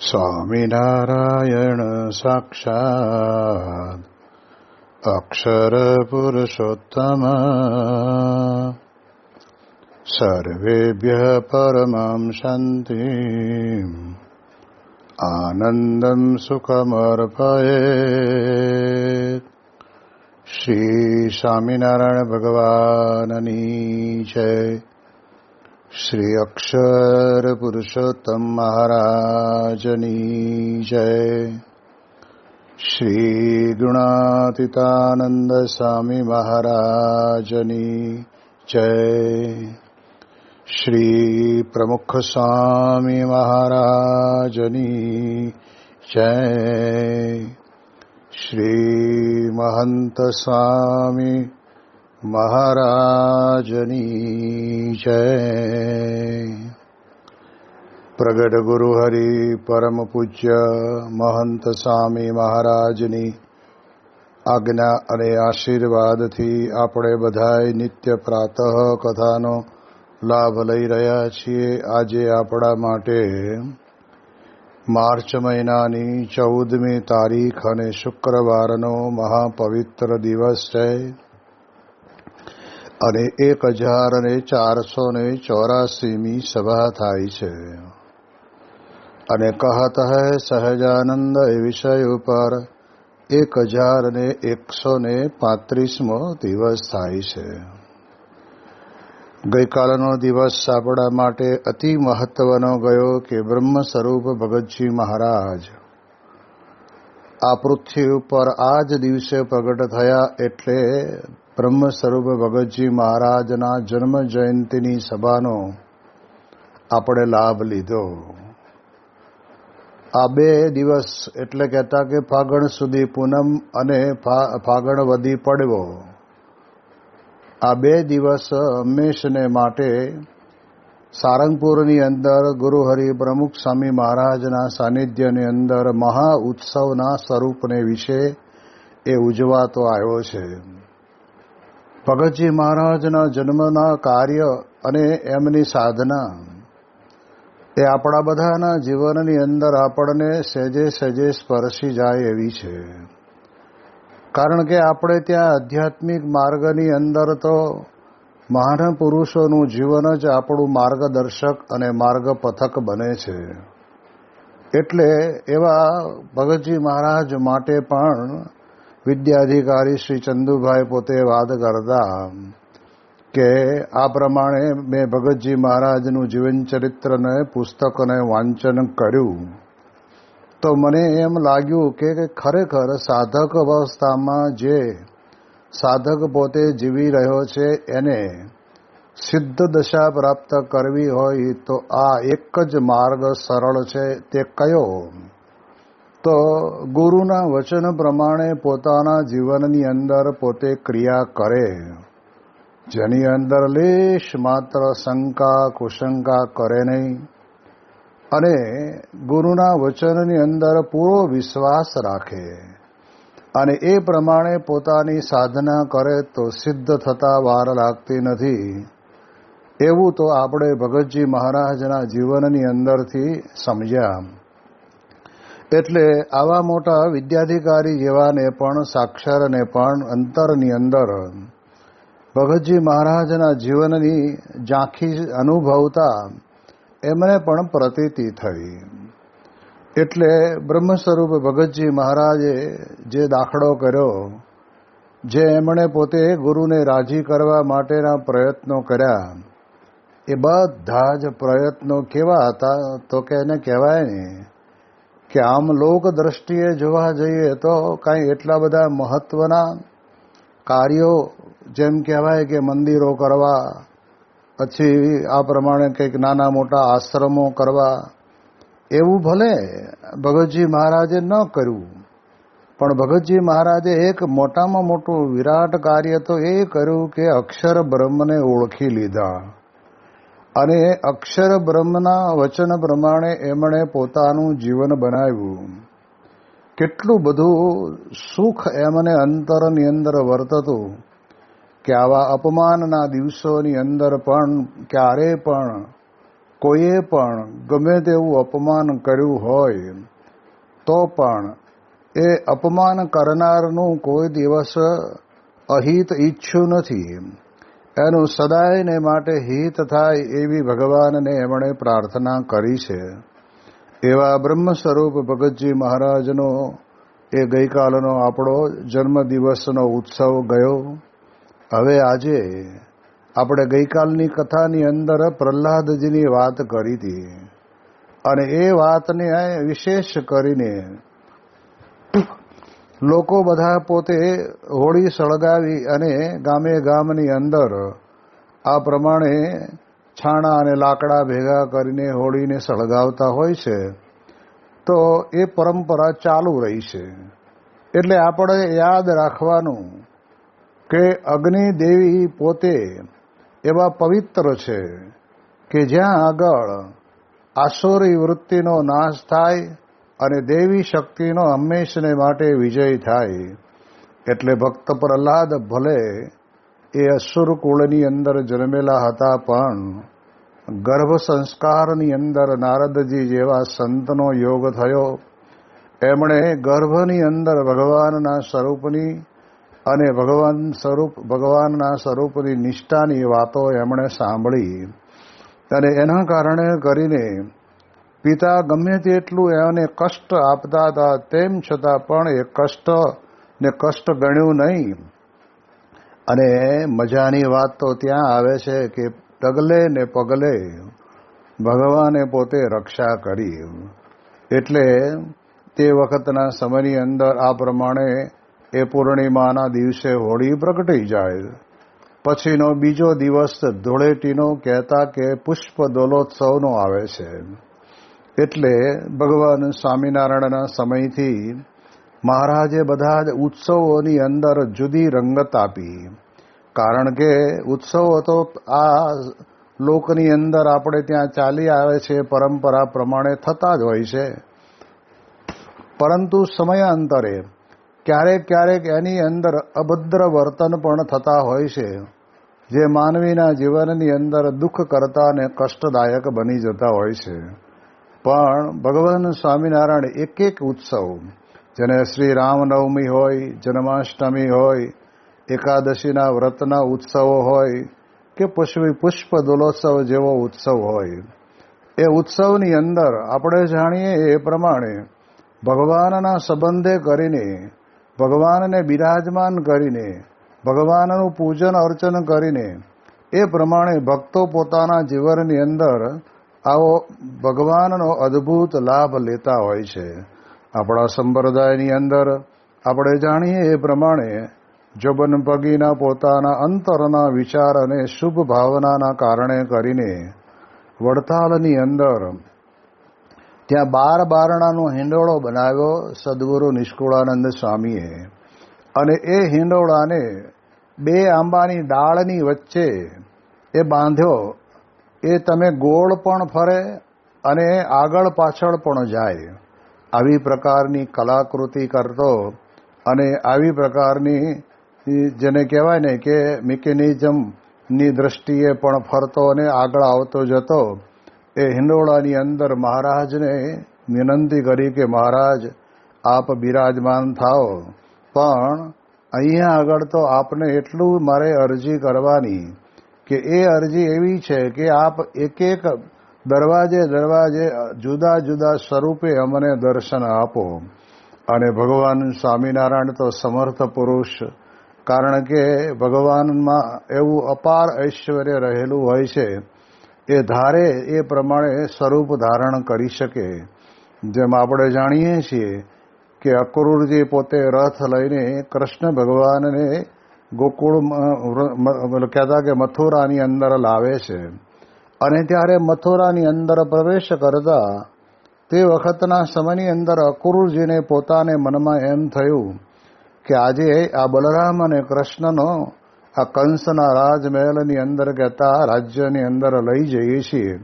સ્વામિનારાયણ સાક્ષાત્ અક્ષર પુરુષોત્તમ સર્વેભ્યઃ પરમં શાંતિં આનંદં સુખમર્પયેત. શ્રી સ્વામિનારાયણ ભગવાનની જય. શ્રી અક્ષર પુરુષોત્તમ મહારાજની જય. શ્રી ગુણાતીતાનંદ સ્વામી મહારાજની જય. શ્રી પ્રમુખ સ્વામી મહારાજની જય. શ્રી મહંત સ્વામી મહારાજની જય. પ્રગટ ગુરુ હરિ પરમ પૂજ્ય મહંત સ્વામી મહારાજની આજ્ઞા અને આશીર્વાદથી આપણે બધાય નિત્ય પ્રાતઃ કથાનો લાભ લઈ રહ્યા છીએ. આજે આપણા માટે માર્ચ મહિનાની 14મી તારીખ અને શુક્રવારનો મહાપવિત્ર દિવસ છે અને 1484મી સભા થાય છે. અને કહત હૈ સહજાનંદ એ વિષય ઉપર 1135મો દિવસ થાય છે. ગઈકાલનો દિવસ આપણા માટે અતિ મહત્વનો ગયો કે બ્રહ્મ સ્વરૂપ ભગતજી મહારાજ આ પૃથ્વી ઉપર આ જ દિવસે પ્રગટ થયા. એટલે બ્રહ્મ સ્વરૂપ ભગતજી મહારાજના જન્મ જયંતિની સભાનો આપણે લાભ લીધો. આ 2 દિવસ એટલે કહેતા કે ફાગણ સુધી પૂનમ અને ફાગણ વધી પડવો, આ 2 દિવસ હંમેશને માટે સારંગપુરની અંદર ગુરુ હરિ પ્રમુખ સ્વામી મહારાજના સાનિધ્યની અંદર મહા ઉત્સવના સ્વરૂપને વિશે એ ઉજવાતો આવ્યો છે. ભગતજી મહારાજના જન્મના કાર્ય અને એમની સાધના એ આપણા બધાના જીવનની અંદર આપણને સહેજે સહેજે સ્પર્શી જાય એવી છે. કારણ કે આપણે ત્યાં આધ્યાત્મિક માર્ગની અંદર તો મહાન પુરુષોનું જીવન જ આપણું માર્ગદર્શક અને માર્ગપથક બને છે. એટલે એવા ભગતજી મહારાજ માટે પણ વિદ્યાધિકારી શ્રી ચંદુભાઈ પોતે વાત કરતા કે આ પ્રમાણે મેં ભગતજી મહારાજનું જીવન ચરિત્રને પુસ્તકને વાંચન કર્યું તો મને એમ લાગ્યું કે ખરેખર સાધક અવસ્થામાં જે સાધક પોતે જીવી રહ્યો છે એને સિદ્ધ દશા પ્રાપ્ત કરવી હોય તો આ એક જ માર્ગ સરળ છે. તે કયો? તો ગુરુના વચન પ્રમાણે પોતાના જીવનની અંદર પોતે ક્રિયા કરે, જેની અંદર લેશ માત્ર શંકા કુશંકા કરે નહીં અને ગુરુના વચનની અંદર પૂરો વિશ્વાસ રાખે અને એ પ્રમાણે પોતાની સાધના કરે તો સિદ્ધ થતા વાર લાગતી નથી. એવું તો આપણે ભગતજી મહારાજના જીવનની અંદરથી સમજ્યા. એટલે આવા મોટા વિદ્યાધિકારી જેવાને પણ સાક્ષરને પણ અંતરની અંદર ભગતજી મહારાજના જીવનની ઝાંખી અનુભવતા એમને પણ પ્રતીતિ થઈ. એટલે બ્રહ્મ સ્વરૂપ ભગતજી મહારાજે જે દાખલો કર્યો, જે એમણે પોતે ગુરુને રાજી કરવા માટેના પ્રયત્નો કર્યા, એ બધા જ પ્રયત્નો કેવા હતા તો કે એને કહેવાય ને કે આમ લોક દ્રષ્ટિએ જોવા જઈએ તો કાંઈ એટલા બધા મહત્વના કાર્યો જેમ કહેવાય કે મંદિરો કરવા, પછી આ પ્રમાણે કંઈક નાના મોટા આશ્રમો કરવા, એવું ભલે ભગતજી મહારાજે ન કર્યું, પણ ભગતજી મહારાજે એક મોટામાં મોટું વિરાટ કાર્ય તો એ કર્યું કે અક્ષર બ્રહ્મને ઓળખી લીધા અને અક્ષર બ્રહ્મના વચન પ્રમાણે એમણે પોતાનું જીવન બનાવ્યું. કેટલું બધું સુખ એમને અંતરની અંદર વર્તતું કે આવા અપમાનના દિવસોની અંદર પણ ક્યારે પણ કોઈએ પણ ગમે તેવું અપમાન કર્યું હોય તો પણ એ અપમાન કરનારનું કોઈ દિવસ અહિત ઈચ્છ્યું નથી. એનું સદાયને માટે હિત થાય એવી ભગવાનને એમણે પ્રાર્થના કરી છે. એવા બ્રહ્મ સ્વરૂપ ભગતજી મહારાજનો એ ગઈકાલનો આપણો જન્મદિવસનો ઉત્સવ ગયો. હવે આજે આપણે ગઈકાલની કથાની અંદર પ્રહલાદજીની વાત કરી હતી અને એ વાતને વિશેષ કરીને લોકો બધા પોતે હોળી સળગાવી અને ગામે ગામની અંદર આ પ્રમાણે છાણા અને લાકડા ભેગા કરીને હોળીને સળગાવતા હોય છે. તો એ પરંપરા ચાલુ રહી છે. એટલે આપણે યાદ રાખવાનું કે અગ્નિ દેવી પોતે એવા પવિત્ર છે કે જ્યાં આગળ આસુરી વૃત્તિનો નાશ થાય અને દેવી શક્તિનો હંમેશને માટે વિજય થાય. એટલે ભક્ત પ્રહલાદ ભલે એ અસુર કુળની અંદર જન્મેલા હતા પણ ગર્ભ સંસ્કારની અંદર નારદજી જેવા સંતનો યોગ થયો. એમણે ગર્ભની અંદર ભગવાનના સ્વરૂપની અને ભગવાનના સ્વરૂપની નિષ્ઠાની વાતો એમણે સાંભળી અને એના કારણે કરીને પિતા ગમે તેટલું એને કષ્ટ આપતા હતા તેમ છતાં પણ એ કષ્ટ ગણ્યું નહીં. અને મજાની વાત તો ત્યાં આવે છે કે ડગલે ને પગલે ભગવાને પોતે રક્ષા કરી. એટલે તે વખતના સમયની અંદર આ પ્રમાણે એ પૂર્ણિમાના દિવસે હોળી પ્રગટી જાય. પછીનો બીજો દિવસ ધૂળેટીનો કહેતા કે પુષ્પ દોલોત્સવનો આવે છે. એટલે ભગવાન સ્વામિનારાયણના સમયથી મહારાજે બધા જ ઉત્સવોની અંદર જુદી રંગત આપી. કારણ કે ઉત્સવો તો આ લોકની અંદર આપણે ત્યાં ચાલી આવે છે પરંપરા પ્રમાણે થતા જ હોય છે. પરંતુ સમયાંતરે ક્યારેક ક્યારેક એની અંદર અભદ્ર વર્તન પણ થતા હોય છે જે માનવીના જીવનની અંદર દુઃખ કરતા અને કષ્ટદાયક બની જતા હોય છે. પણ ભગવાન સ્વામિનારાયણ એક એક ઉત્સવ, જેને શ્રી રામનવમી હોય, જન્માષ્ટમી હોય, એકાદશીના વ્રતના ઉત્સવો હોય કે પુષ્પ દોલોત્સવ જેવો ઉત્સવ હોય, એ ઉત્સવની અંદર આપણે જાણીએ એ પ્રમાણે ભગવાનના સંબંધે કરીને, ભગવાનને બિરાજમાન કરીને, ભગવાનનું પૂજન અર્ચન કરીને એ પ્રમાણે ભક્તો પોતાના જીવનની અંદર આવો ભગવાનનો અદ્ભુત લાભ લેતા હોય છે. આપણા સંપ્રદાયની અંદર આપણે જાણીએ એ પ્રમાણે જોબન પગીના પોતાના અંતરના વિચાર અને શુભ ભાવનાના કારણે કરીને વડતાલની અંદર ત્યાં 12 બારણાનો હિંડોળો બનાવ્યો સદગુરુ નિષ્કુળાનંદ સ્વામીએ. અને એ હિંડોળાને 2 આંબાની ડાળની વચ્ચે એ બાંધ્યો. એ તમે ગોળ પણ ફરે અને આગળ પાછળ પણ જાય. આવી પ્રકારની કલાકૃતિ કરતો અને આવી પ્રકારની જેને કહેવાય ને કે મિકેનિઝમની દ્રષ્ટિએ પણ ફરતો અને આગળ આવતો જતો. એ હિંડોળાની અંદર મહારાજને વિનંતી કરી કે મહારાજ આપ બિરાજમાન થાઓ, પણ અહીંયા આગળ તો આપને એટલું મારે અરજી કરવાની કે એ અરજી એવી છે કે આપ એક એક દરવાજે જુદા જુદા સ્વરૂપે અમને દર્શન આપો. અને ભગવાન સ્વામિનારાયણ તો સમર્થ પુરુષ, કારણ કે ભગવાનમાં એવું અપાર ઐશ્વર્ય રહેલું હોય છે. એ ધારે એ પ્રમાણે સ્વરૂપ ધારણ કરી શકે. જેમ આપણે જાણીએ છીએ કે અક્રૂરજી પોતે રથ લઈને કૃષ્ણ ભગવાનને ગોકુળ કહેતા કે મથુરાની અંદર લાવે છે. અને ત્યારે મથુરાની અંદર પ્રવેશ કરતા તે વખતના સમયની અંદર અક્રૂરજીને પોતાને મનમાં એમ થયું કે આજે આ બલરામ અને કૃષ્ણનો આ કંસના રાજમહેલની અંદર કહેતા રાજ્યની અંદર લઈ જઈએ છીએ.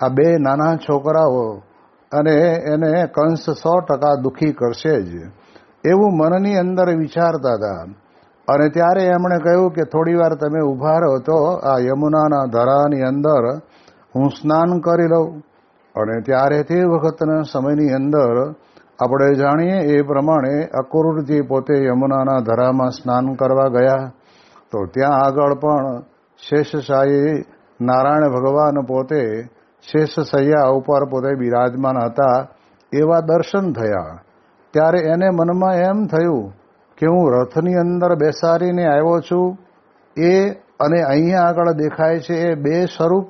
આ 2 નાના છોકરાઓ અને એને કંસ 100% દુઃખી કરશે જ, એવું મનની અંદર વિચારતા હતા. અને ત્યારે એમણે કહ્યું કે થોડી વાર તમે ઊભા રહો તો આ યમુનાના ધરાની અંદર હું સ્નાન કરી લઉં. અને ત્યારે તે વખતના સમયની અંદર આપણે જાણીએ એ પ્રમાણે અક્રૂરજી પોતે યમુનાના ધરામાં સ્નાન કરવા ગયા તો ત્યાં આગળ પણ શેષશાહી નારાયણ ભગવાન પોતે શેષશૈયા ઉપર પોતે બિરાજમાન હતા એવા દર્શન થયા. ત્યારે એને મનમાં એમ થયું કે હું રથની અંદર બેસાડીને આવ્યો છું એ અને અહીંયા આગળ દેખાય છે એ બે સ્વરૂપ,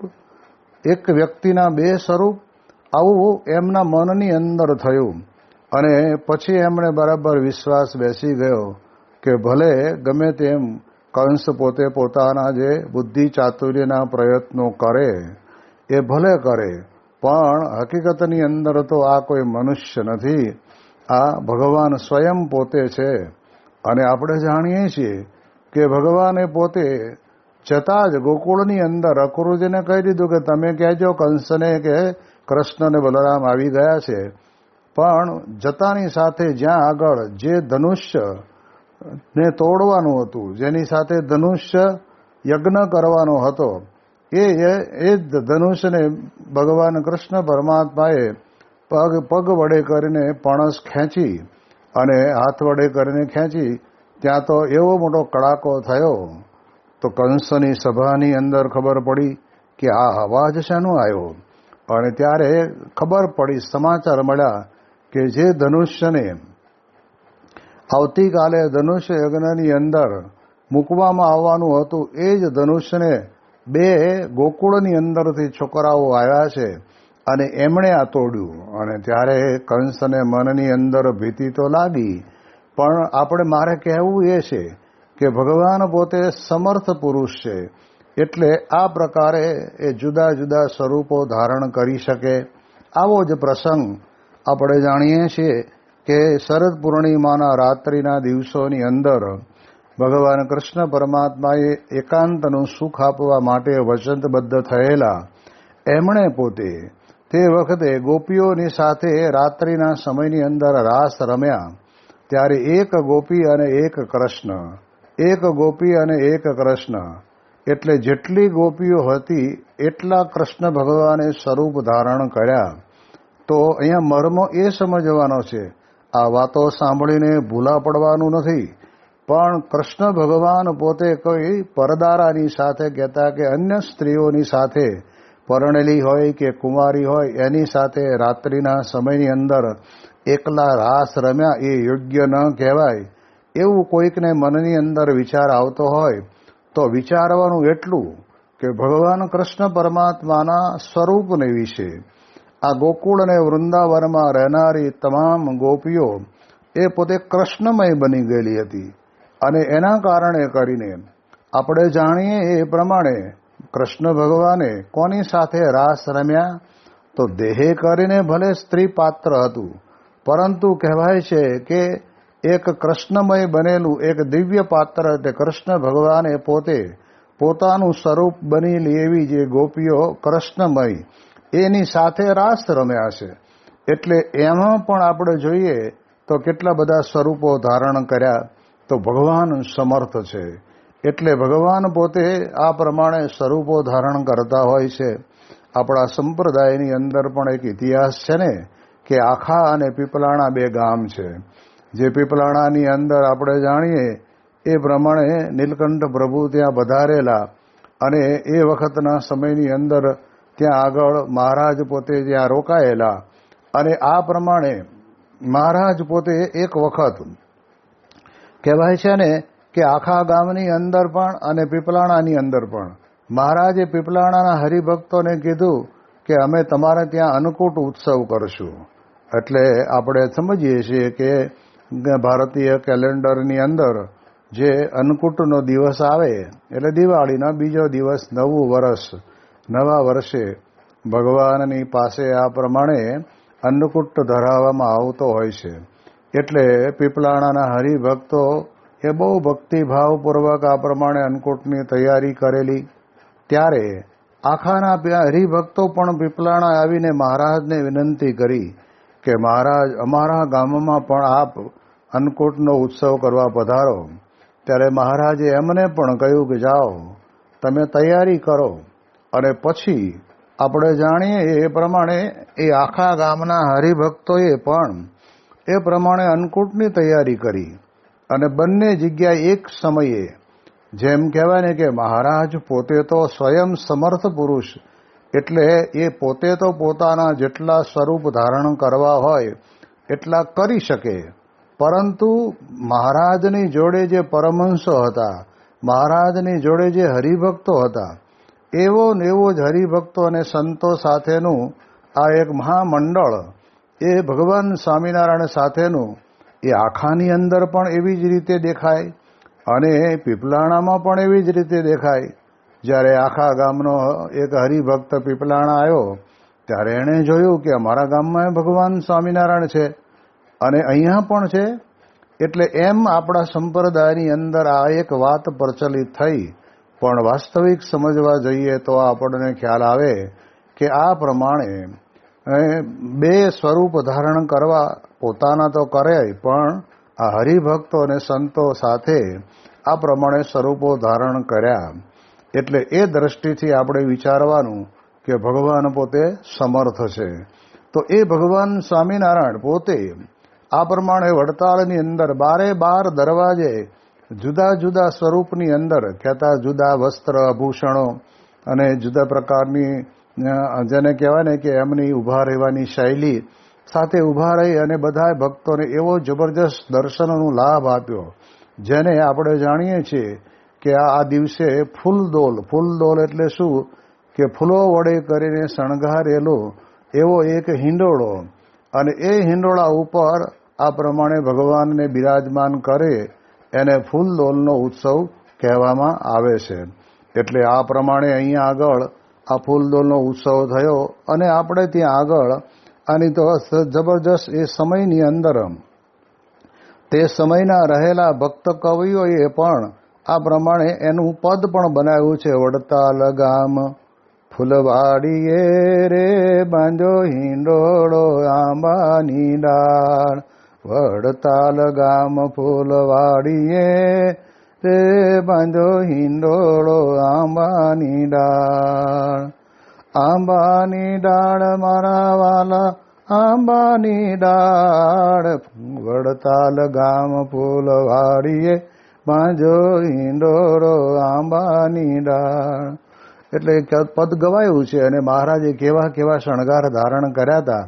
એક વ્યક્તિના બે સ્વરૂપ, આવું એમના મનની અંદર થયું. અને પછી એમણે બરાબર વિશ્વાસ બેસી ગયો કે ભલે ગમે તેમ કંસ પોતે પોતાના જે બુદ્ધિ ચાતુર્યના પ્રયત્નો કરે એ ભલે કરે, પણ હકીકતની અંદર તો આ કોઈ મનુષ્ય નથી, આ ભગવાન સ્વયં પોતે છે. અને આપણે જાણીએ છીએ કે ભગવાને પોતે જતા જ ગોકુળની અંદર અક્રૂરજીને કહી દીધું કે તમે કહેજો કંસને કે કૃષ્ણ અને બલરામ આવી ગયા છે. પણ જતાની સાથે જ્યાં આગળ જે ધનુષ્ય ને તોડવાનું હતું, જેની સાથે ધનુષ્ય યજ્ઞ કરવાનો હતો, એ જ ધનુષ્યને ભગવાન કૃષ્ણ પરમાત્માએ પગ વડે કરીને પણસ ખેંચી અને હાથ વડે કરીને ખેંચી, ત્યાં તો એવો મોટો કડાકો થયો તો કંસની સભાની અંદર ખબર પડી કે આ અવાજ શાનો આવ્યો. અને ત્યારે ખબર પડી, સમાચાર મળ્યા કે જે ધનુષ્યને આવતીકાલે ધનુષ્ય યજ્ઞની અંદર મૂકવામાં આવવાનું હતું એ જ ધનુષ્યને બે ગોકુળની અંદરથી છોકરાઓ આવ્યા છે અને એમણે આ તોડ્યું. અને ત્યારે કંસને મનની અંદર ભીતિ તો લાગી, પણ આપણે મારે કહેવું એ છે કે ભગવાન પોતે સમર્થ પુરુષ છે, એટલે આ પ્રકારે એ જુદા જુદા સ્વરૂપો ધારણ કરી શકે. આવો જ પ્રસંગ આપણે જાણીએ છીએ કે શરદ પૂર્ણિમાના રાત્રિના દિવસોની અંદર ભગવાન કૃષ્ણ પરમાત્માએ એકાંતનું સુખ આપવા માટે વચનબદ્ધ થયેલા એમણે પોતે તે વખતે ગોપીઓની સાથે રાત્રિના સમયની અંદર રાસ રમ્યા. ત્યારે એક ગોપી અને એક કૃષ્ણ, એક ગોપી અને એક કૃષ્ણ, એટલે જેટલી ગોપીઓ હતી એટલા કૃષ્ણ ભગવાને સ્વરૂપ ધારણ કર્યા. તો અહીંયા મર્મ એ સમજવાનો છે, આ વાતો સાંભળીને ભૂલા પડવાનું નથી, પણ કૃષ્ણ ભગવાન પોતે કોઈ પરદારાની સાથે કહેતા કે અન્ય સ્ત્રીઓની સાથે પરણેલી હોય કે કુંવારી હોય એની સાથે રાત્રિના સમયની અંદર એકલા રાસ રમ્યા એ યોગ્ય ન કહેવાય. એવું કોઈકને મનની અંદર વિચાર આવતો હોય તો વિચારવાનું એટલું કે ભગવાન કૃષ્ણ પરમાત્માના સ્વરૂપને વિશે આ ગોકુળ અને વૃંદાવનમાં રહેનારી તમામ ગોપીઓ એ પોતે કૃષ્ણમય બની ગયેલી હતી. અને એના કારણે કરીને આપણે જાણીએ એ પ્રમાણે કૃષ્ણ ભગવાને કોની સાથે રાસ રમ્યા તો દેહે કરીને ભલે સ્ત્રી પાત્ર હતું, પરંતુ કહેવાય છે કે એક કૃષ્ણમય બનેલું એક દિવ્ય પાત્ર એટલે કૃષ્ણ ભગવાને પોતે પોતાનું સ્વરૂપ બનેલી એવી જે ગોપીઓ કૃષ્ણમય એની સાથે રાસ રમ્યા છે. એટલે એમાં પણ આપણે જોઈએ તો કેટલા બધા સ્વરૂપો ધારણ કર્યા. તો ભગવાન સમર્થ છે, એટલે ભગવાન પોતે આ પ્રમાણે સ્વરૂપો ધારણ કરતા હોય છે. આપણા સંપ્રદાયની અંદર પણ એક ઇતિહાસ છે ને કે આખા અને પીપલાણા બે ગામ છે. જે પીપલાણાની અંદર આપણે જાણીએ એ પ્રમાણે નીલકંઠ પ્રભુ ત્યાં પધારેલા અને એ વખતના સમયની અંદર ત્યાં આગળ મહારાજ પોતે ત્યાં રોકાયેલા. અને આ પ્રમાણે મહારાજ પોતે એક વખત કહેવાય છે ને કે આખા ગામની અંદર પણ અને પીપલાણાની અંદર પણ મહારાજે પીપલાણાના હરિભક્તોને કીધું કે અમે તમારે ત્યાં અન્નકૂટ ઉત્સવ કરશું. એટલે આપણે સમજીએ છીએ કે ભારતીય કેલેન્ડરની અંદર જે અન્નકૂટનો દિવસ આવે એટલે દિવાળીના બીજો દિવસ, નવું વર્ષ, નવા વર્ષે ભગવાનની પાસે આ પ્રમાણે અન્નકૂટ ધરાવવામાં આવતો હોય છે. એટલે પીપલાણાના હરિભક્તો એ બહુ ભક્તિભાવપૂર્વક આ પ્રમાણે અન્નકૂટની તૈયારી કરેલી. ત્યારે આખાના હરિભક્તો પણ પીપલાણા આવીને મહારાજને વિનંતી કરી કે મહારાજ અમારા ગામમાં પણ આપ અન્નકૂટનો ઉત્સવ કરવા પધારો. ત્યારે મહારાજે એમને પણ કહ્યું કે જાઓ તમે તૈયારી કરો અને પછી આપણે જાણીએ એ પ્રમાણે એ આખા ગામના હરિભક્તોએ પણ એ પ્રમાણે અન્નકૂટની તૈયારી કરી અને બંને જગ્યાએ એક સમયે, જેમ કહેવાય ને કે મહારાજ પોતે તો સ્વયં સમર્થ પુરુષ, એટલે એ પોતે તો પોતાના જેટલા સ્વરૂપ ધારણ કરવા હોય એટલા કરી શકે, પરંતુ મહારાજની જોડે જે પરમહંસો હતા, મહારાજની જોડે જે હરિભક્તો હતા, એવો ને એવો જ હરિભક્તો અને સંતો સાથેનું આ એક મહામંડળ, એ ભગવાન સ્વામિનારાયણ સાથેનું, એ આખાની અંદર પણ એવી જ રીતે દેખાય અને પીપલાણામાં પણ એવી જ રીતે દેખાય. જ્યારે આખા ગામનો એક હરિભક્ત પીપલાણા આવ્યો ત્યારે એણે જોયું કે અમારા ગામમાં ભગવાન સ્વામિનારાયણ છે અને અહીંયા પણ છે. એટલે એમ આપણા સંપ્રદાયની અંદર આ એક વાત પ્રચલિત થઈ, પણ વાસ્તવિક સમજવા જઈએ તો આપણને ખ્યાલ આવે કે આ પ્રમાણે બે સ્વરૂપ ધારણ કરવા પોતાના તો કરે, પણ આ હરિભક્તો અને સંતો સાથે આ પ્રમાણે સ્વરૂપો ધારણ કર્યા. એટલે એ દ્રષ્ટિથી આપણે વિચારવાનું કે ભગવાન પોતે સમર્થ છે. તો એ ભગવાન સ્વામિનારાયણ પોતે આ પ્રમાણે વડતાલની અંદર 12 દરવાજે જુદા જુદા સ્વરૂપની અંદર, કહેતા જુદા વસ્ત્ર આભૂષણો અને જુદા પ્રકારની જેને કહેવાય ને કે એમની ઊભા રહેવાની શૈલી સાથે ઊભા રહી અને બધા ભક્તોને એવો જબરજસ્ત દર્શનનો લાભ આપ્યો, જેને આપણે જાણીએ છીએ કે આ દિવસે ફૂલદોલ એટલે શું કે ફૂલો વડે કરીને શણગારેલો એવો એક હિંડોળો, અને એ હિંડોળા ઉપર આ પ્રમાણે ભગવાનને બિરાજમાન કરે એને ફૂલદોલનો ઉત્સવ કહેવામાં આવે છે. એટલે આ પ્રમાણે અહીંયા આગળ આ ફૂલદોલનો ઉત્સવ થયો અને આપણે ત્યાં આગળ આની તો જબરજસ્ત એ સમયની અંદર તે સમયના રહેલા ભક્ત કવિઓએ પણ આ પ્રમાણે એનું પદ પણ બનાવ્યું છે. વડતાલ ગામ ફૂલવાડીએ રે બાંધો હિંડોળો આંબાની ડાળ, વડતાલ ગામ ફૂલવાડીએ રે બાંધો હિંડોળો આંબાની ડાળ, આંબાની ડાળ મારા વાલા આંબાની ડાળ, વડતાલ ગામ ફૂલવાડીએ બાંધો હિંડોળો આંબાની ડાળ. એટલે પદ ગવાયું છે અને મહારાજે કેવા કેવા શણગાર ધારણ કર્યા હતા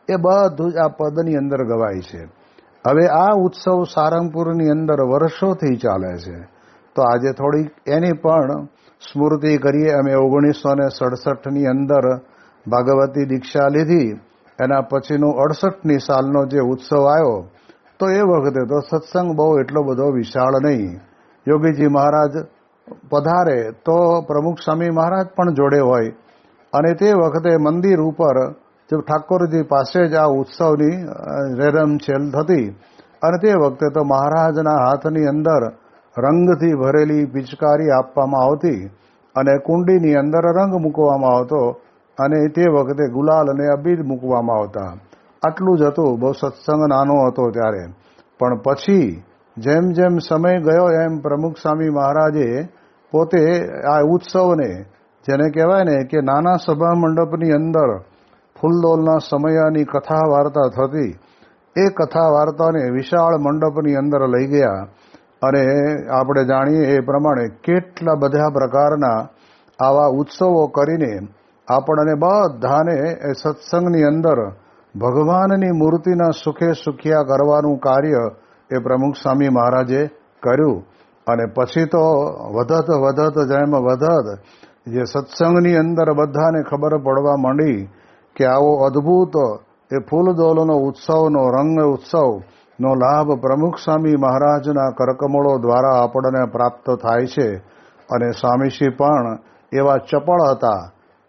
એ બધું જ આ પદની અંદર ગવાય છે. હવે આ ઉત્સવ સારંગપુરની અંદર વર્ષોથી ચાલે છે, તો આજે થોડીક એની પણ સ્મૃતિ કરીએ. અમે 1967ની અંદર ભાગવતી દીક્ષા લીધી, એના પછીનો 68ની સાલનો જે ઉત્સવ આવ્યો, તો એ વખતે તો સત્સંગ બહુ એટલો બધો વિશાળ નહીં. યોગીજી મહારાજ પધારે તો પ્રમુખ સ્વામી મહારાજ પણ જોડે હોય, અને તે વખતે મંદિર ઉપર જે ઠાકોરજી પાસે જ આ ઉત્સવની રેરમછેલ થતી, અને તે વખતે તો મહારાજના હાથની અંદર રંગથી ભરેલી પિચકારી આપવામાં આવતી અને કુંડીની અંદર રંગ મૂકવામાં આવતો, અને તે વખતે ગુલાલ અને અબીર મૂકવામાં આવતા. આટલું જ હતું, બહુ સત્સંગ નાનો હતો ત્યારે. પણ પછી જેમ જેમ સમય ગયો એમ પ્રમુખ સ્વામી મહારાજે પોતે આ ઉત્સવને, જેને કહેવાય ને કે નાના સભા મંડપની અંદર ફૂલદોલના સમયની કથા વાર્તા થતી, એ કથા વાર્તાને વિશાળ મંડપની અંદર લઈ ગયા. અને આપણે જાણીએ એ પ્રમાણે કેટલા બધા પ્રકારના આવા ઉત્સવો કરીને આપણને બધાને એ સત્સંગની અંદર ભગવાનની મૂર્તિના સુખે સુખિયા કરવાનું કાર્ય એ પ્રમુખ સ્વામી મહારાજે કર્યું. અને પછી તો વધત જેમ વધત જે સત્સંગની અંદર બધાને ખબર પડવા માંડી કે આવો અદ્ભુત એ ફૂલદોલનો ઉત્સવનો રંગ ઉત્સવનો લાભ પ્રમુખ સ્વામી મહારાજના કરકમળો દ્વારા આપણને પ્રાપ્ત થાય છે. અને સ્વામીશ્રી પણ એવા ચપળ હતા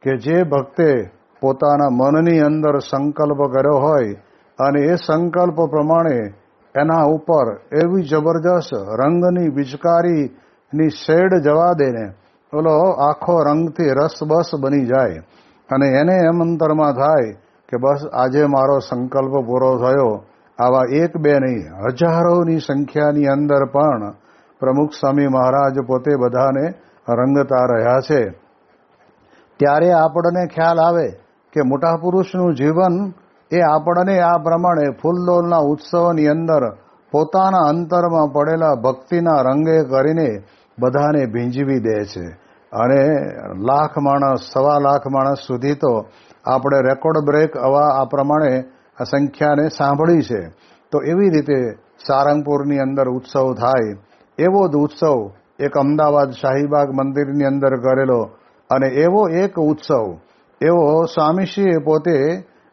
કે જે ભક્તે પોતાના મનની અંદર સંકલ્પ કર્યો હોય અને એ સંકલ્પ પ્રમાણે એના ઉપર એવી જબરજસ્ત રંગની પિચકારીની શેડ જવા દેને ઓલો આખો રંગથી રસબસ બની જાય, અને એને એમ અંતરમાં થાય કે બસ આજે મારો સંકલ્પ પૂરો થયો. આવા એક બે નહીં, હજારોની સંખ્યાની અંદર પણ પ્રમુખ સ્વામી મહારાજ પોતે બધાને રંગતા રહ્યા છે. ત્યારે આપણને ખ્યાલ આવે કે મોટા પુરુષનું જીવન એ આપણને આ પ્રમાણે ફૂલદોલના ઉત્સવની અંદર પોતાના અંતરમાં પડેલા ભક્તિના રંગે કરીને બધાને ભીંજવી દે છે. અને લાખ માણસ, 1.25 લાખ માણસ સુધી તો આપણે રેકોર્ડ બ્રેક આ પ્રમાણે આ સંખ્યાને સાંભળી છે. તો એવી રીતે સારંગપુરની અંદર ઉત્સવ થાય એવો જ ઉત્સવ એક અમદાવાદ શાહીબાગ મંદિરની અંદર કરેલો. અને એવો એક ઉત્સવ એવો સ્વામીશ્રીએ પોતે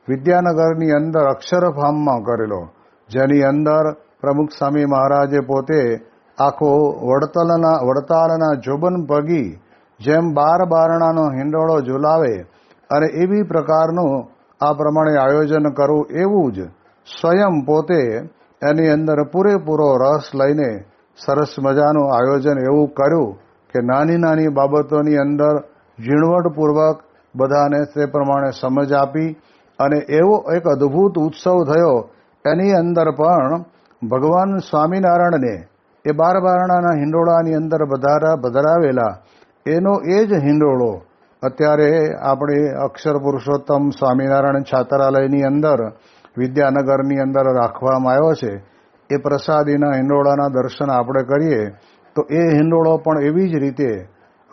વિદ્યાનગરની અંદર અક્ષરધામમાં કરેલો, જેની અંદર પ્રમુખ સ્વામી મહારાજે પોતે આખો વડતાલના જોબન પગી જેમ 12 બારણાનો હિંડોળો ઝુલાવે અને એવી પ્રકારનું આ પ્રમાણે આયોજન કરવું, એવું જ સ્વયં પોતે એની અંદર પૂરેપૂરો રસ લઈને સરસ મજાનું આયોજન એવું કર્યું કે નાની નાની બાબતોની અંદર ઝીણવટપૂર્વક બધાને તે પ્રમાણે સમજ આપી. અને એવો એક અદ્ભુત ઉત્સવ થયો. એની અંદર પણ ભગવાન સ્વામિનારાયણને એ 12 બારણાના હિંડોળાની અંદર પધરાવેલા એનો એ જ હિંડોળો અત્યારે આપણે અક્ષર પુરુષોત્તમ સ્વામિનારાયણ છાત્રાલયની અંદર વિદ્યાનગરની અંદર રાખવામાં આવ્યો છે. એ પ્રસાદીના હિંડોળાના દર્શન આપણે કરીએ તો એ હિંડોળો પણ એવી જ રીતે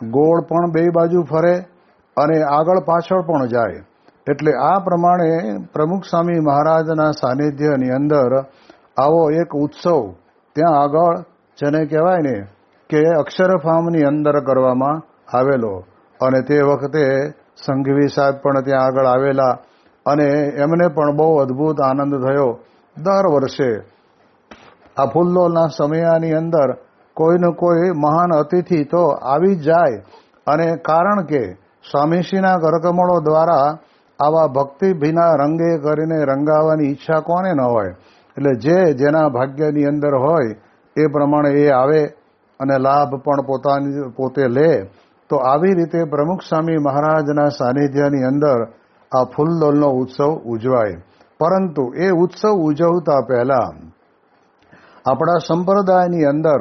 ગોળ પણ 2 બાજુ ફરે અને આગળ પાછળ પણ જાય. એટલે આ પ્રમાણે પ્રમુખ સ્વામી મહારાજના સાનિધ્યની અંદર આવો એક ઉત્સવ ત્યાં આગળ જેને કહેવાય ને કે અક્ષરધામની અંદર કરવામાં આવેલો. અને તે વખતે સંઘવી સાહેબ પણ ત્યાં આગળ આવેલા અને એમને પણ બહુ અદ્ભુત આનંદ થયો. દર વર્ષે આ ફૂલદોલના સમયની અંદર કોઈને કોઈ મહાન અતિથિ તો આવી જ જાય. અને કારણ કે સ્વામીશ્રીના કરકમળો દ્વારા આવા ભક્તિભીના રંગે કરીને રંગાવવાની ઈચ્છા કોને ન હોય. એટલે જેના ભાગ્યની અંદર હોય એ પ્રમાણે એ આવે અને લાભ પણ પોતે લે. તો આવી રીતે પ્રમુખ સ્વામી મહારાજના સાનિધ્યની અંદર આ ફૂલદોલનો ઉત્સવ ઉજવાય. પરંતુ એ ઉત્સવ ઉજવતા પહેલા આપણા સંપ્રદાયની અંદર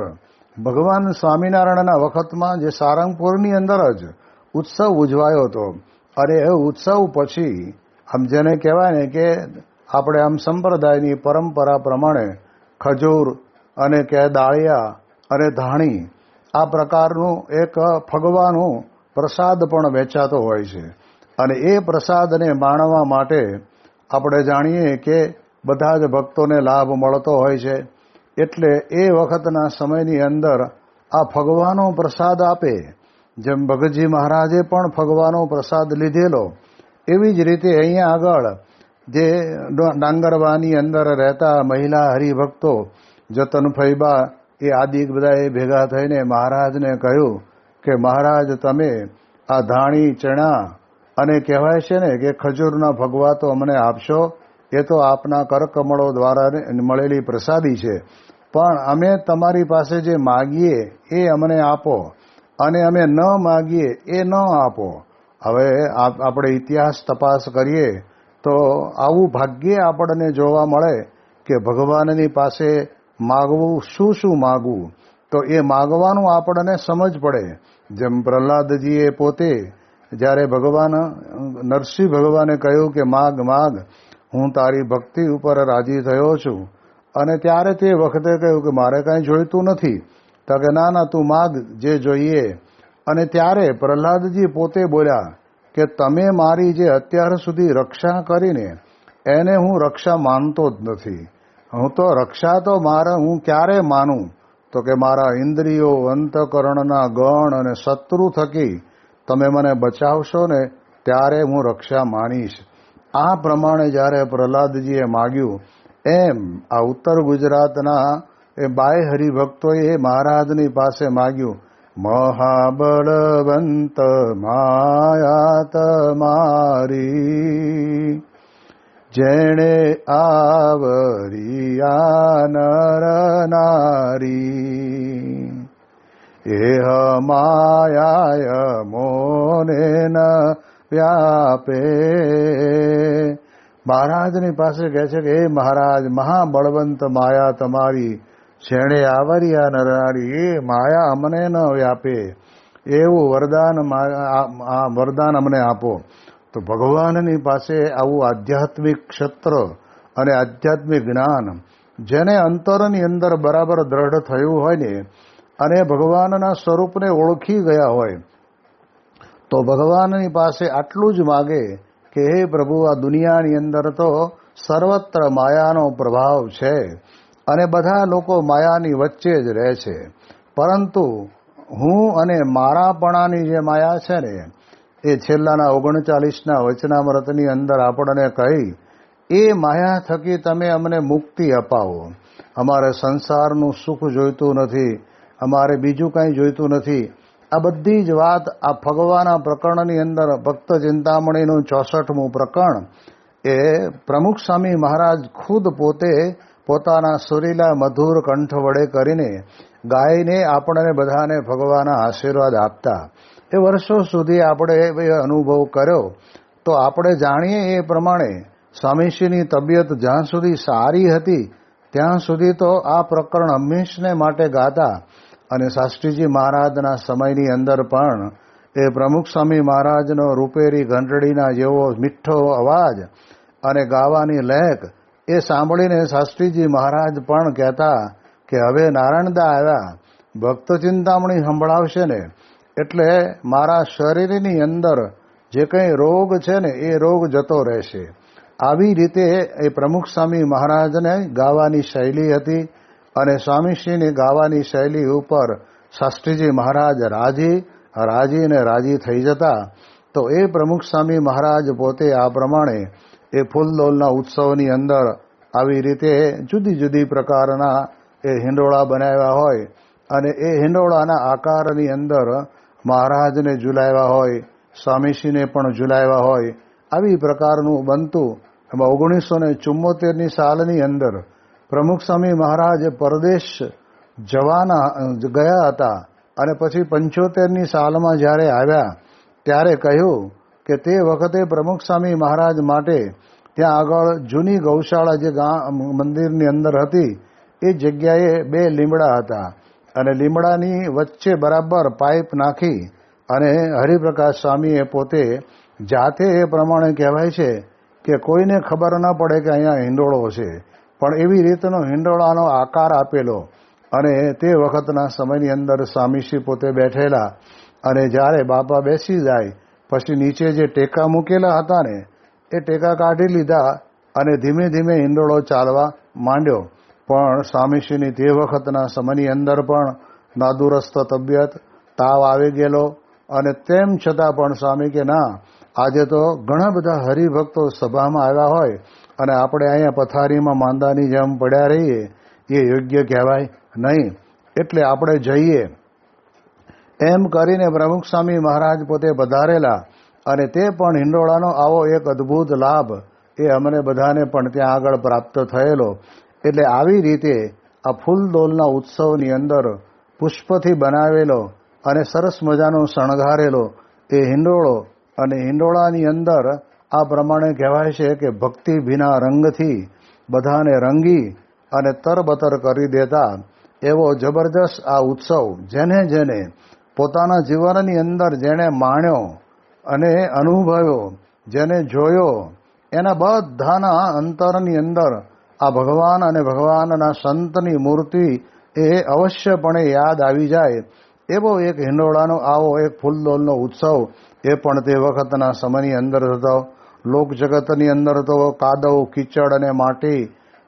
ભગવાન સ્વામિનારાયણના વખતમાં જે સારંગપુરની અંદર જ ઉત્સવ ઉજવાયો હતો. અને એ ઉત્સવ પછી આમ જેને કહેવાય ને કે આપણે આમ સંપ્રદાયની પરંપરા પ્રમાણે ખજૂર અને કે દાળિયા અને ધાણી આ પ્રકારનું એક ફગવાનું પ્રસાદ પણ વેચાતો હોય છે. અને એ પ્રસાદને માણવા માટે આપણે જાણીએ કે બધા જ ભક્તોને લાભ મળતો હોય છે. એટલે એ વખતના સમયની અંદર આ ફગવાનો પ્રસાદ આપે. જેમ ભગતજી મહારાજે પણ ફગવાનો પ્રસાદ લીધેલો, એવી જ રીતે અહીંયા આગળ જે ડાંગરવાની અંદર રહેતા મહિલા હરિભક્તો જતન ફૈબા એ આદિ બધાએ ભેગા થઈને મહારાજને કહ્યું કે મહારાજ તમે આ ધાણી ચણા અને કહેવાય છે ને કે ખજૂરના ફગવા તો અમને આપશો. એ તો આપના કરકમળો દ્વારા મળેલી પ્રસાદી છે, પણ અમે તમારી પાસે જે માગીએ એ અમને આપો અને અમે ન માગીએ એ ન આપો. હવે આપણે ઇતિહાસ તપાસ કરીએ તો આવું ભાગ્યે આપણને જોવા મળે કે ભગવાનની પાસે માગવું શું માગવું, તો એ માગવાનું આપણને સમજ પડે. જેમ પ્રહલાદજીએ પોતે જ્યારે ભગવાન નરસિંહ ભગવાને કહ્યું કે માગ હું તારી ભક્તિ ઉપર રાજી થયો છું. અને ત્યારે તે વખતે કહ્યું કે મારે કાંઈ જોઈતું નથી. તો કે ના તું માગ જે જોઈએ. અને ત્યારે પ્રહલાદજી પોતે બોલ્યા કે તમે મારી જે અત્યાર સુધી રક્ષા કરીને એને હું રક્ષા માનતો જ નથી. હું તો રક્ષા તો હું ક્યારે માનું? તો કે મારા ઇન્દ્રિયો, અંતઃકરણના ગણ અને શત્રુ થકી તમે મને બચાવશો ને ત્યારે હું રક્ષા માનીશ. આ પ્રમાણે જ્યારે પ્રહલાદજીએ માગ્યું એમ આ ઉત્તર ગુજરાતના એ બાય હરિભક્તોએ મહારાજની પાસે માગ્યું. મહાબળવંત માયા તમારી જેણે આવરિયા નર નારી એહ માયાય મોને ન વ્યાપે. મહારાજની પાસે કહે છે કે હે મહારાજ, મહાબળવંત માયા તમારી જેણે આવરિયા નર નારી એ માયા અમને ન વ્યાપે. એવું વરદાન અમને આપો. તો ભગવાનની પાસે આવું આધ્યાત્મિક ક્ષેત્ર અને આધ્યાત્મિક જ્ઞાન જેને અંતરની અંદર બરાબર દ્રઢ થયું હોય ને અને ભગવાનના સ્વરૂપને ઓળખી ગયા હોય તો ભગવાનની પાસે આટલું જ માગે કે હે પ્રભુ, આ દુનિયાની અંદર તો સર્વત્ર માયાનો પ્રભાવ છે અને બધા લોકો માયાની વચ્ચે જ રહે છે, પરંતુ હું અને મારાપણાની જે માયા છે ને એ છેલ્લાના 39ના વચનામૃતની અંદર આપણને કહી, એ માયા થકી તમે અમને મુક્તિ અપાવો. અમારે સંસારનું સુખ જોઈતું નથી, અમારે બીજું કંઈ જોઈતું નથી. આ બધી જ વાત આ ભગવાનના પ્રકરણની અંદર ભક્ત ચિંતામણીનું 64મું પ્રકરણ એ પ્રમુખ સ્વામી મહારાજ ખુદ પોતે પોતાના સુરીલા મધુર કંઠ વડે કરીને ગાઈને આપણને બધાને ભગવાનના આશીર્વાદ આપતા. એ વર્ષો સુધી આપણે એ અનુભવ કર્યો તો આપણે જાણીએ એ પ્રમાણે સ્વામીશ્રીની તબિયત જ્યાં સુધી સારી હતી ત્યાં સુધી તો આ પ્રકરણ હંમેશને માટે ગાતા. અને શાસ્ત્રીજી મહારાજના સમયની અંદર પણ એ પ્રમુખ સ્વામી મહારાજનો રૂપેરી ઘંટડીના જેવો મીઠો અવાજ અને ગાવાની લહેક એ સાંભળીને શાસ્ત્રીજી મહારાજ પણ કહેતા કે હવે નારાયણદા આવ્યા, ભક્ત ચિંતામણી સંભળાવશે ને એટલે મારા શરીરની અંદર જે કંઈ રોગ છે ને એ રોગ જતો રહેશે. આવી રીતે એ પ્રમુખ સ્વામી મહારાજને ગાવાની શૈલી હતી અને સ્વામીશ્રીની ગાવાની શૈલી ઉપર શાસ્ત્રીજી મહારાજ રાજી થઈ જતા. તો એ પ્રમુખ સ્વામી મહારાજ પોતે આ પ્રમાણે એ ફૂલદોલના ઉત્સવની અંદર આવી રીતે જુદી જુદી પ્રકારના એ હિંડોળા બનાવ્યા હોય અને એ હિંડોળાના આકારની અંદર મહારાજને ઝુલાવ્યા હોય, સ્વામીશ્રીને પણ ઝુલાવ્યા હોય. આવી પ્રકારનું બનતું. એમાં 1974ની સાલની અંદર પ્રમુખ સ્વામી મહારાજ પરદેશ ગયા હતા અને પછી 75ની સાલમાં જ્યારે આવ્યા ત્યારે કહ્યું કે તે વખતે પ્રમુખ સ્વામી મહારાજ માટે ત્યાં આગળ જૂની ગૌશાળા જે મંદિરની અંદર હતી એ જગ્યાએ 2 લીમડા હતા અને લીમડાની વચ્ચે બરાબર પાઇપ નાખી અને હરિપ્રકાશ સ્વામીએ પોતે જાતે એ પ્રમાણે કહેવાય છે કે કોઈને ખબર ન પડે કે અહીંયા હિંડોળો છે, પણ એવી રીતનો હિંડોળાનો આકાર આપેલો. અને તે વખતના સમયની અંદર સ્વામીશ્રી પોતે બેઠેલા અને જ્યારે બાપા બેસી જાય પછી નીચે જે ટેકા મૂકેલા હતા ને એ ટેકા કાઢી લીધા અને ધીમે ધીમે હિંડોળો ચાલવા માંડ્યો. પણ સ્વામીશ્રીની તે વખતના સમયની અંદર પણ નાદુરસ્ત તબિયત, તાવ આવી ગયેલો અને તેમ છતાં પણ સ્વામી કે ના, આજે તો ઘણા બધા હરિભક્તો સભામાં આવ્યા હોય અને આપણે અહીંયા પથારીમાં માંદાની જેમ પડ્યા રહીએ એ યોગ્ય કહેવાય નહીં, એટલે આપણે જઈએ. એમ કરીને પ્રમુખ સ્વામી મહારાજ પોતે પધારેલા અને તે પણ હિંડોળાનો આવો એક અદ્ભુત લાભ એ અમને બધાને પણ ત્યાં આગળ પ્રાપ્ત થયેલો. એટલે આવી રીતે આ ફૂલદોલના ઉત્સવની અંદર પુષ્પથી બનાવેલો અને સરસ મજાનો શણગારેલો એ હિંડોળો અને હિંડોળાની અંદર આ પ્રમાણે કહેવાય છે કે ભક્તિ ભીના રંગથી બધાને રંગી અને તરબતર કરી દેતા એવો જબરજસ્ત આ ઉત્સવ જેને પોતાના જીવનની અંદર જેણે માણ્યો અને અનુભવ્યો, જેને જોયો, એના બધાના અંતરની અંદર આ ભગવાન અને ભગવાનના સંતની મૂર્તિ એ અવશ્યપણે યાદ આવી જાય એવો એક હિંડોળાનો આવો એક ફૂલદોલનો ઉત્સવ એ પણ તે વખતના સમયની અંદર થતો. લોકજગતની અંદર તો કાદવ, કીચડ અને માટી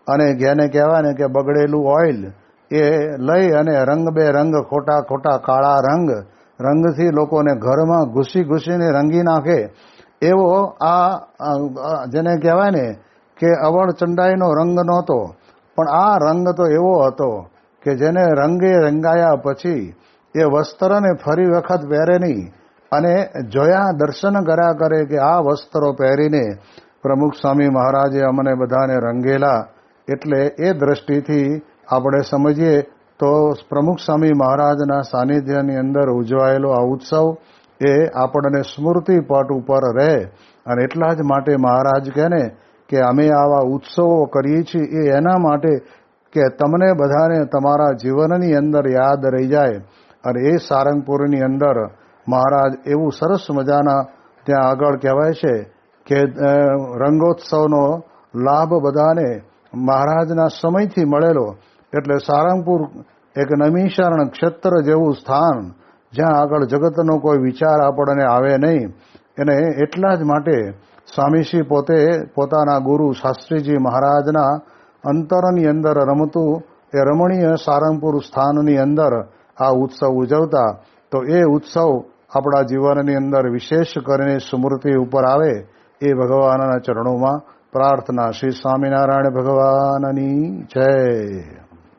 અને જેને કહેવાય ને કે બગડેલું ઓઇલ એ લઈ અને રંગબેરંગ ખોટા કાળા રંગથી લોકોને ઘરમાં ઘૂસીને રંગી નાખે એવો આ જેને કહેવાય ને કે અવળચંડાઈનો રંગ નહોતો, પણ આ રંગ તો એવો હતો કે જેને રંગે રંગાયા પછી એ વસ્ત્રને ફરી વખત પહેરે નહીં અને જોયા, દર્શન કર્યા કરે કે આ વસ્ત્રો પહેરીને પ્રમુખ સ્વામી મહારાજે અમને બધાને રંગેલા. એટલે એ દ્રષ્ટિથી આપણે સમજીએ તો પ્રમુખ સ્વામી મહારાજના સાનિધ્યની અંદર ઉજવાયેલો આ ઉત્સવ એ આપણને સ્મૃતિપટ ઉપર રહે. અને એટલા જ માટે મહારાજ કહે ને કે અમે આવા ઉત્સવો કરીએ છીએ એ એના માટે કે તમને બધાને તમારા જીવનની અંદર યાદ રહી જાય. અને એ સારંગપુરની અંદર મહારાજ એવું સરસ મજાના ત્યાં આગળ કહેવાય છે કે રંગોત્સવનો લાભ બધાને મહારાજના સમયથી મળેલો. એટલે સારંગપુર એક નમીશરણ ક્ષેત્ર જેવું સ્થાન જ્યાં આગળ જગતનો કોઈ વિચાર આપણને આવે નહીં. અને એટલા જ માટે સ્વામીશ્રી પોતે પોતાના ગુરુ શાસ્ત્રીજી મહારાજના અંતરની અંદર રમતું એ રમણીય સારંગપુર સ્થાનની અંદર આ ઉત્સવ ઉજવતા. તો એ ઉત્સવ આપણા જીવનની અંદર વિશેષ કરીને સ્મૃતિ ઉપર આવે એ ભગવાનના ચરણોમાં પ્રાર્થના. શ્રી સ્વામિનારાયણ ભગવાનની જય.